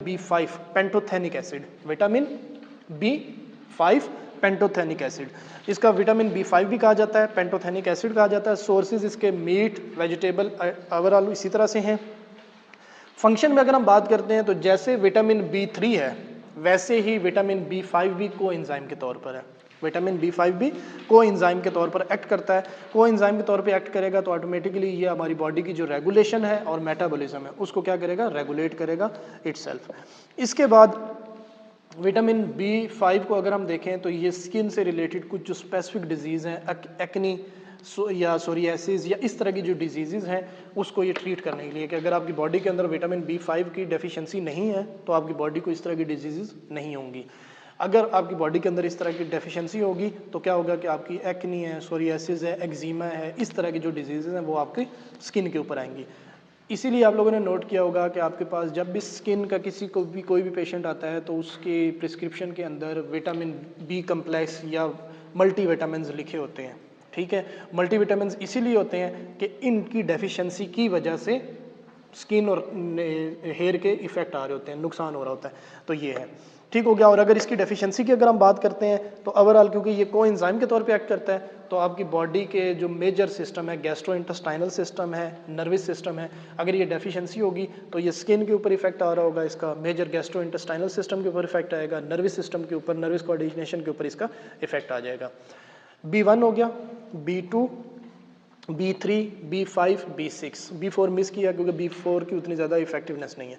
B5 pantothenic acid, vitamin B5 pantothenic acid, इसका vitamin B5 भी कहा जाता है, पेंटोथेनिक एसिड कहा जाता है। सोर्सेज इसके मीट, वेजिटेबल, ओवरऑल इसी तरह से हैं। फंक्शन में अगर हम बात करते हैं तो जैसे विटामिन B3 है वैसे ही विटामिन B5 भी कोएंजाइम के तौर पर है। विटामिन B5 भी कोएंजाइम के तौर पर एक्ट करता है। कोएंजाइम के तौर पे एक्ट करेगा तो ऑटोमेटिकली ये हमारी बॉडी की जो रेगुलेशन है और मेटाबॉलिज्म है उसको क्या करेगा, रेगुलेट करेगा इटसेल्फ। इसके बाद विटामिन B5 को अगर हम देखें तो ये स्किन से रिलेटेड कुछ जो स्पेसिफिक डिजीज़ हैं, एक्नी या सोरियासिस या इस तरह की जो डिजीज़ हैं उसको ये ट्रीट करने के लिए कि अगर आपकी बॉडी के अंदर विटामिन B5 की डेफिशिएंसी नहीं है तो आपकी बॉडी को इस तरह की डिजीज़ नहीं होंगी। अगर आपकी बॉडी के अंदर इस तरह की डेफिशिएंसी होगी तो क्या होगा कि आपकी एक्नी है, सोरियासिस है, एक्जिमा है, इस तरह की जो डिजीज़ हैं वो आपकी स्किन के ऊपर आएंगी। इसीलिए आप लोगों ने नोट किया होगा कि आपके पास जब भी स्किन का किसी को भी कोई भी पेशेंट आता है तो उसके प्रिस्क्रिप्शन के अंदर विटामिन B कम्प्लेक्स या मल्टी विटामिन्स लिखे होते हैं। ठीक है, मल्टी विटामिन्स इसीलिए होते हैं कि इनकी डेफिशिएंसी की वजह से स्किन और हेयर के इफेक्ट आ रहे होते हैं, नुकसान हो रहा होता है। तो ये है, ठीक हो गया। और अगर इसकी डेफिशिएंसी की अगर हम बात करते हैं तो ओवरऑल क्योंकि ये कोएंजाइम के तौर पे एक्ट करता है तो आपकी बॉडी के जो मेजर सिस्टम है, गैस्ट्रो इंटेस्टाइनल सिस्टम है, नर्वस सिस्टम है, अगर ये डेफिशिएंसी होगी तो ये स्किन के ऊपर इफेक्ट आ रहा होगा, इसका मेजर गैस्ट्रो इंटेस्टाइनल सिस्टम के ऊपर इफेक्ट आएगा, नर्वस सिस्टम के ऊपर, नर्वस कोऑर्डिनेशन के ऊपर इसका इफेक्ट आ जाएगा। B1 हो गया, B2, B3, B5, B6, B4 miss किया क्योंकि B4 की उतनी ज़्यादा इफेक्टिवनेस नहीं है।